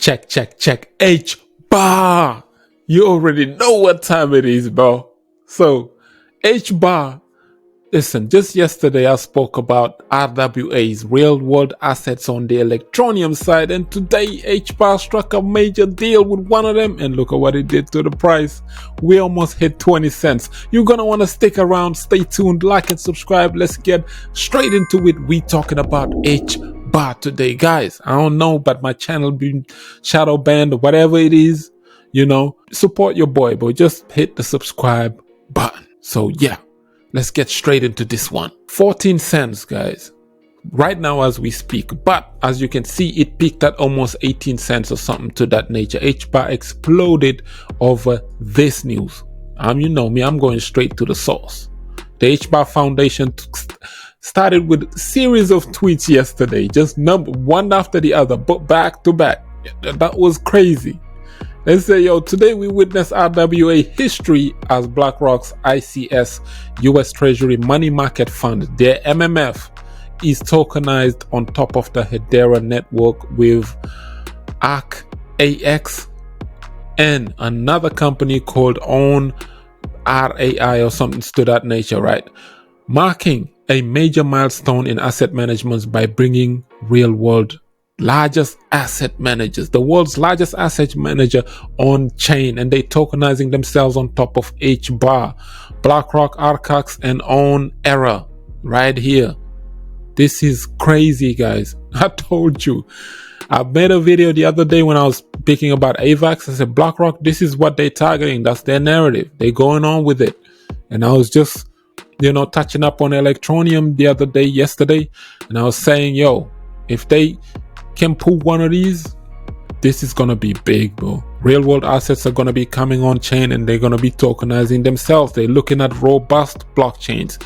Check. HBAR. You already know what time it is, bro. So, HBAR. Listen, just yesterday I spoke about RWA's real world assets on the electroneum side, and today HBAR struck a major deal with one of them, and look at what it did to the price. We almost hit 20 cents. You're gonna want to stick around, stay tuned, like and subscribe. Let's get straight into it. We talking about HBAR today, guys. I don't know, but my channel being shadow banned or whatever it is, you know, support your boy, but just hit the subscribe button. So yeah. Let's get straight into this one. 14 cents, guys, right now as we speak. But as you can see, it peaked at almost 18 cents or something to that nature. HBAR exploded over this news. You know me, I'm going straight to the source. The HBAR Foundation started with a series of tweets yesterday, just one after the other, but back to back. That was crazy. Let's say, yo, today we witness RWA history as BlackRock's ICS US Treasury Money Market Fund, their MMF, is tokenized on top of the Hedera network with ARC and another company called OWN RAI or something to that nature, right? Marking a major milestone in asset management by bringing real world largest asset managers, the world's largest asset manager on chain, and they tokenizing themselves on top of HBAR, BlackRock, Arcax, and OWN era right here. This is crazy, guys. I told you. I made a video the other day when I was speaking about AVAX. I said, BlackRock, this is what they're targeting. That's their narrative. They're going on with it. And I was just, you know, touching up on electroneum the other day, yesterday, and I was saying, yo, if they can pull one of these, this is gonna be big, bro. Real world assets are gonna be coming on chain, and they're gonna be tokenizing themselves. They're looking at robust blockchains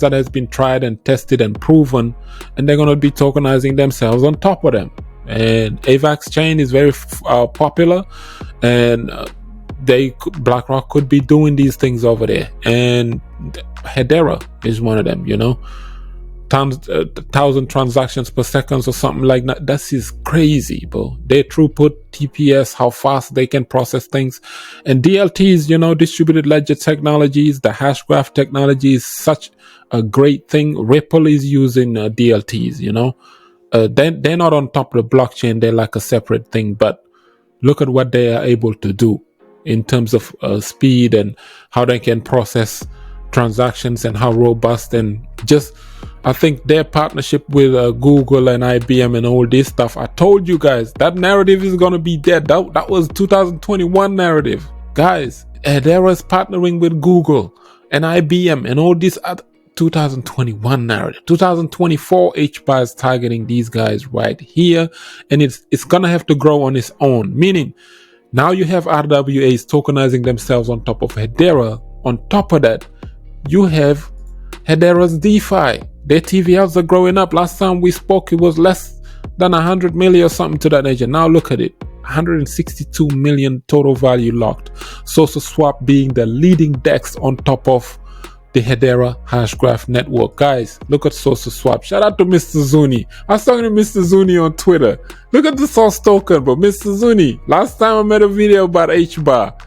that has been tried and tested and proven, and they're gonna be tokenizing themselves on top of them. And AVAX chain is very popular, and BlackRock could be doing these things over there, and Hedera is one of them, you know. 1,000 transactions per second or something like that. That is crazy, bro. Their throughput, TPS, how fast they can process things, and DLTs, you know, distributed ledger technologies, the Hashgraph technology is such a great thing. Ripple is using DLTs, you know. They're not on top of the blockchain. They're like a separate thing, but look at what they are able to do in terms of speed and how they can process transactions and how robust, and just I think their partnership with Google and IBM and all this stuff. I told you guys that narrative is gonna be dead. That was 2021 narrative, guys. Hedera is partnering with Google and IBM and all this other 2021 narrative. 2024 HBAR is targeting these guys right here, and it's gonna have to grow on its own. Meaning, now you have RWAs tokenizing themselves on top of Hedera. On top of that, you have Hedera's DeFi. Their TVLs are growing up. Last time we spoke, it was less than 100 million or something to that nature. Now look at it, 162 million total value locked. SuperSwap being the leading DEX on top of the Hedera Hashgraph network. Guys, look at SuperSwap. Shout out to Mr. Zuni. I was talking to Mr. Zuni on Twitter. Look at the source token, but Mr. Zuni, last time I made a video about HBAR,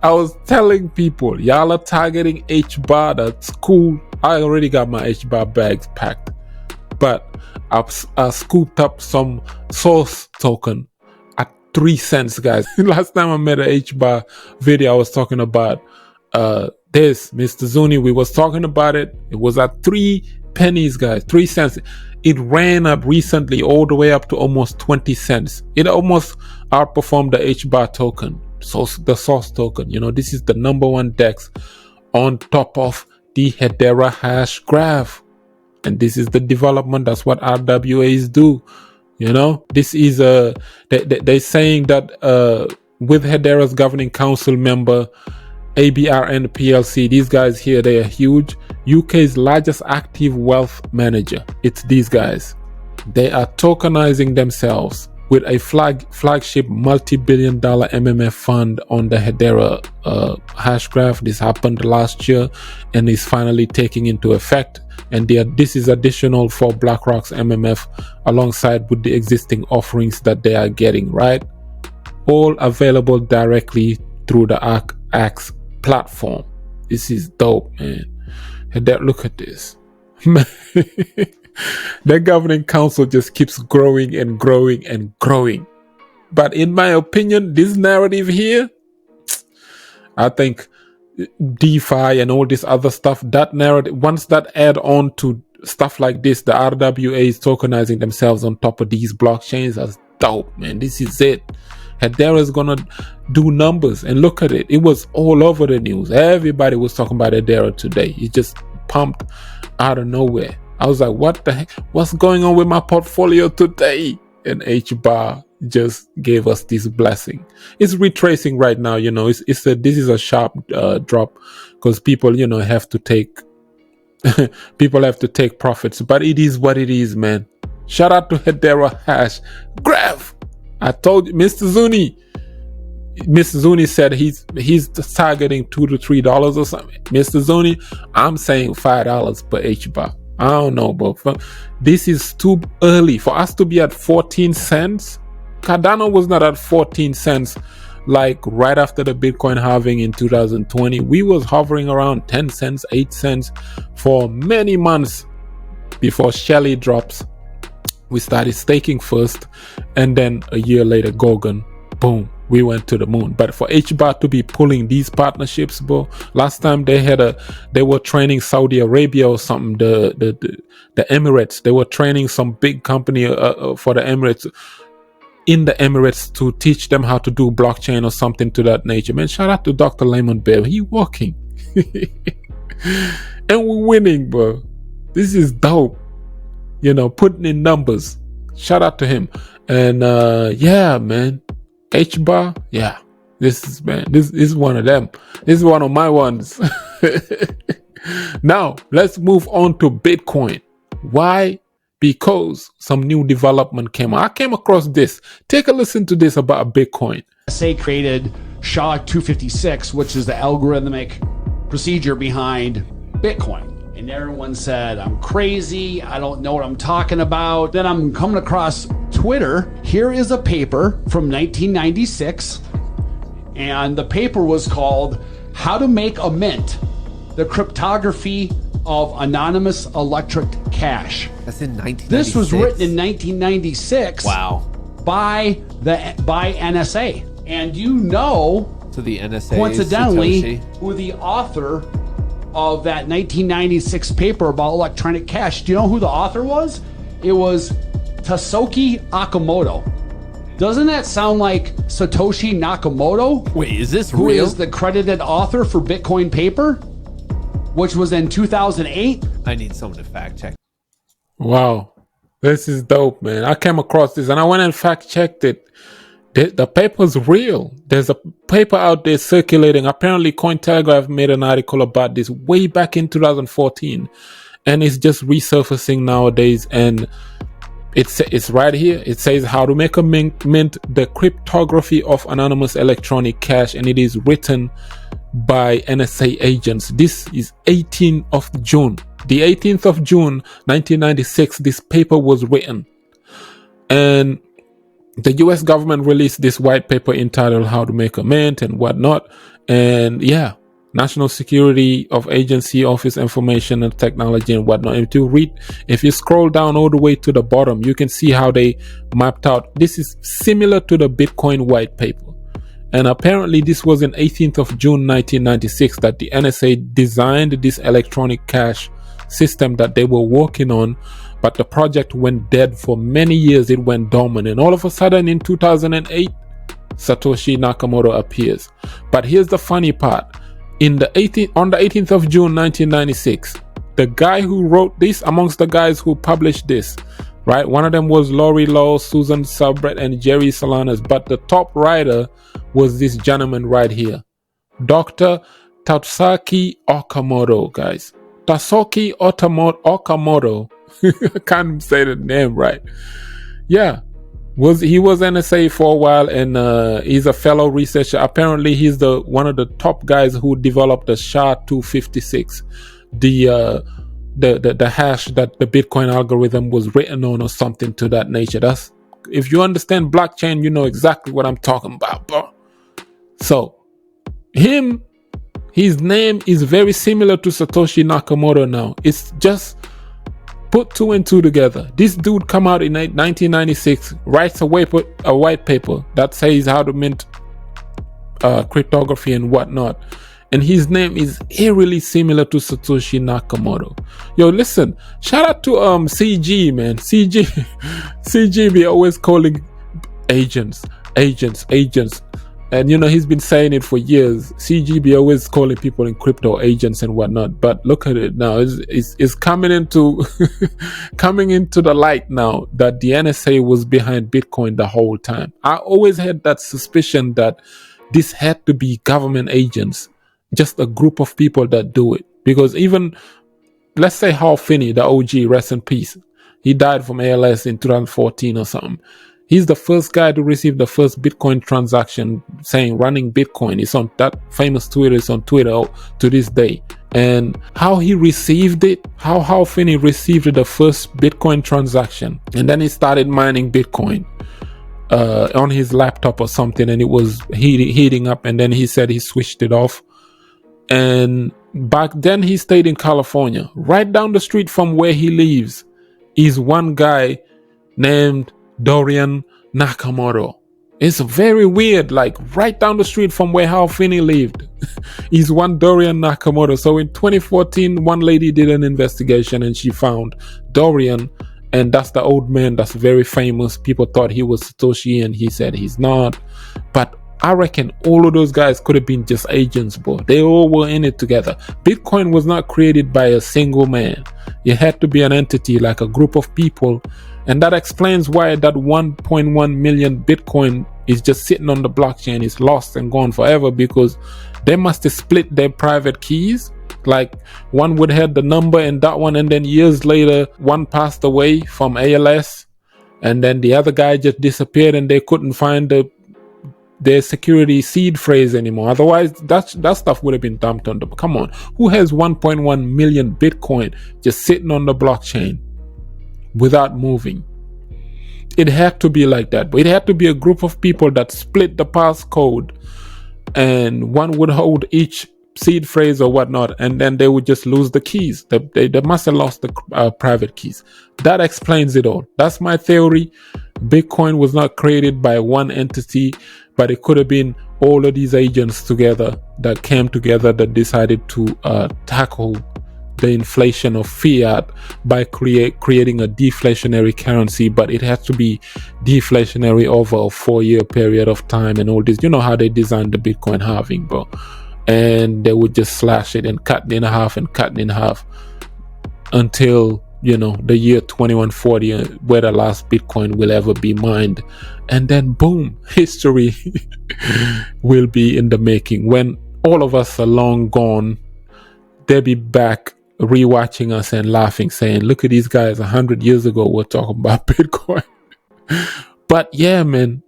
I was telling people, y'all are targeting HBAR. That's cool. I already got my HBAR bags packed, but I scooped up some source token at 3 cents, guys. Last time I made a HBAR video, I was talking about this. Mr. Zuni, we was talking about it. It was at 3 pennies, guys, 3 cents. It ran up recently all the way up to almost 20 cents. It almost outperformed the HBAR token. So the source token, you know, this is the #1 DEX on top of the Hedera Hashgraph, and this is the development. That's what RWAs do, you know. This is they're saying that with Hedera's governing council member ABRN PLC, these guys here, they are huge. UK's largest active wealth manager. It's these guys. They are tokenizing themselves with a flagship multi-billion-dollar MMF fund on the Hedera Hashgraph. This happened last year and is finally taking into effect. And this is additional for BlackRock's MMF alongside with the existing offerings that they are getting, right? All available directly through the AX platform. This is dope, man. Look at this. The governing council just keeps growing and growing and growing. But in my opinion, this narrative here, I think DeFi and all this other stuff, that narrative, once that add on to stuff like this, the RWA is tokenizing themselves on top of these blockchains, that's dope, man. This is it. Hedera is gonna do numbers, and look at it. It was all over the news. Everybody was talking about Hedera today. It just pumped out of nowhere. I was like, what the heck? What's going on with my portfolio today? And HBAR just gave us this blessing. It's retracing right now, you know. This is a sharp drop because people, you know, have to take people have to take profits. But it is what it is, man. Shout out to Hedera Hashgraph. I told you, Mr. Zuni. Mr. Zuni said he's targeting $2 to $3 or something. Mr. Zuni, I'm saying $5 per HBAR. I don't know, but this is too early for us to be at 14 cents. Cardano was not at 14 cents like right after the Bitcoin halving in 2020. We was hovering around 10 cents, 8 cents for many months before Shelly drops. We started staking first, and then a year later, Gorgon, boom, we went to the moon. But for HBAR to be pulling these partnerships, bro, last time they were training Saudi Arabia or something, the Emirates. They were training some big company for the Emirates, in the Emirates, to teach them how to do blockchain or something to that nature. Man, shout out to Dr. Lemon Bear. He working. And we're winning, bro. This is dope. You know, putting in numbers. Shout out to him. And yeah, man. HBAR, yeah. This is one of them. This is one of my ones. Now, let's move on to Bitcoin. Why? Because some new development came out. I came across this. Take a listen to this about Bitcoin. RSA created SHA-256, which is the algorithmic procedure behind Bitcoin. And everyone said, I'm crazy, I don't know what I'm talking about. Then I'm coming across Twitter. Here is a paper from 1996. And the paper was called How to Make a Mint, the Cryptography of Anonymous Electric Cash. That's in 1996. This was written in 1996. Wow. By NSA. And you know, so the NSA, coincidentally, Satoshi, who the author of that 1996 paper about electronic cash. Do you know who the author was? It was Satoshi Nakamoto. Doesn't that sound like Satoshi Nakamoto? Wait, is this who real? Who is the credited author for Bitcoin paper, which was in 2008? I need someone to fact check. Wow. This is dope, man. I came across this and I went and fact checked it. The paper's real. There's a paper out there circulating. Apparently, Cointelegraph made an article about this way back in 2014, and it's just resurfacing nowadays. And it's right here. It says how to make a mint, the cryptography of anonymous electronic cash, and it is written by NSA agents. This is 18th of June. The 18th of June, 1996. This paper was written, and the US government released this white paper entitled How to Make a Mint and whatnot. And yeah, National Security of Agency Office Information and Technology and whatnot. If you scroll down all the way to the bottom, you can see how they mapped out. This is similar to the Bitcoin white paper. And apparently this was in 18th of June 1996 that the NSA designed this electronic cash system that they were working on. But the project went dead for many years. It went dormant. And all of a sudden in 2008, Satoshi Nakamoto appears. But here's the funny part. On the 18th of June 1996, the guy who wrote this, amongst the guys who published this, right? One of them was Laurie Lowe, Susan Sabret, and Jerry Solanas. But the top writer was this gentleman right here, Dr. Tatsuki Okamoto, guys. Tatsuki Okamoto. I can't say the name right. Yeah. He was NSA for a while, and he's a fellow researcher. Apparently, he's one of the top guys who developed the SHA-256, the hash that the Bitcoin algorithm was written on, or something to that nature. That's, if you understand blockchain, you know exactly what I'm talking about, bro. So his name is very similar to Satoshi Nakamoto now. It's just put two and two together. This dude come out in 1996, writes a white paper that says how to mint cryptography and whatnot. And his name is eerily similar to Satoshi Nakamoto. Yo, listen, shout out to CG, man. CG be always calling agents. And you know, he's been saying it for years. CGB always calling people in crypto agents and whatnot. But look at it now. It's coming into coming into the light now that the NSA was behind Bitcoin the whole time. I always had that suspicion that this had to be government agents, just a group of people that do it. Because even, let's say Hal Finney, the OG, rest in peace. He died from ALS in 2014 or something. He's the first guy to receive the first Bitcoin transaction saying running Bitcoin. It's on that famous Twitter. It's on Twitter to this day. And how he received it, how Hal Finney received the first Bitcoin transaction. And then he started mining Bitcoin on his laptop or something. And it was heating up. And then he said he switched it off. And back then he stayed in California. Right down the street from where he lives is one guy named Dorian Nakamoto. It's very weird, like right down the street from where Hal Finney lived is one Dorian Nakamoto. So in 2014, one lady did an investigation and she found Dorian, and that's the old man that's very famous. People thought he was Satoshi and he said he's not. But I reckon all of those guys could have been just agents, bro. They all were in it together. Bitcoin was not created by a single man. It had to be an entity, like a group of people. And that explains why that 1.1 million Bitcoin is just sitting on the blockchain. It's lost and gone forever, because they must have split their private keys. Like one would have the number and that one, and then years later, one passed away from ALS, and then the other guy just disappeared and they couldn't find their security seed phrase anymore. Otherwise, that stuff would have been dumped on them. Come on, who has 1.1 million Bitcoin just sitting on the blockchain without moving? It had to be like that, but it had to be a group of people that split the passcode, and one would hold each seed phrase or whatnot, and then they would just lose the keys. They must have lost the private keys. That explains it all. That's my theory. Bitcoin was not created by one entity, but it could have been all of these agents together that came together, that decided to tackle the inflation of fiat by creating a deflationary currency. But it has to be deflationary over a 4-year period of time and all this. You know how they designed the Bitcoin halving, bro. And they would just slash it and cut it in half and cut it in half until, you know, the year 2140, where the last Bitcoin will ever be mined. And then boom, history will be in the making. When all of us are long gone, they'll be back rewatching us and laughing, saying, look at these guys 100 years ago were talking about Bitcoin. But yeah, man,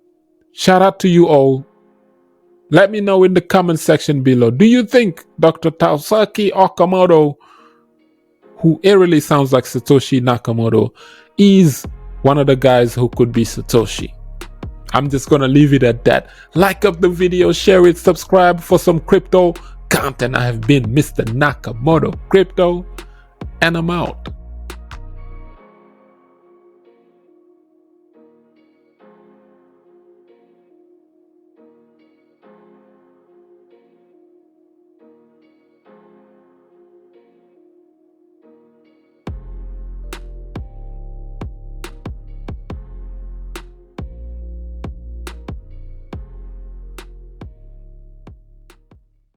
shout out to you all. Let me know in the comment section below. Do you think Dr. Taosaki Okamoto, who eerily sounds like Satoshi Nakamoto, is one of the guys who could be Satoshi? I'm just gonna leave it at that. Like up the video, share it, subscribe for some crypto content. I have been Mr. Nakamoto Crypto, and I'm out.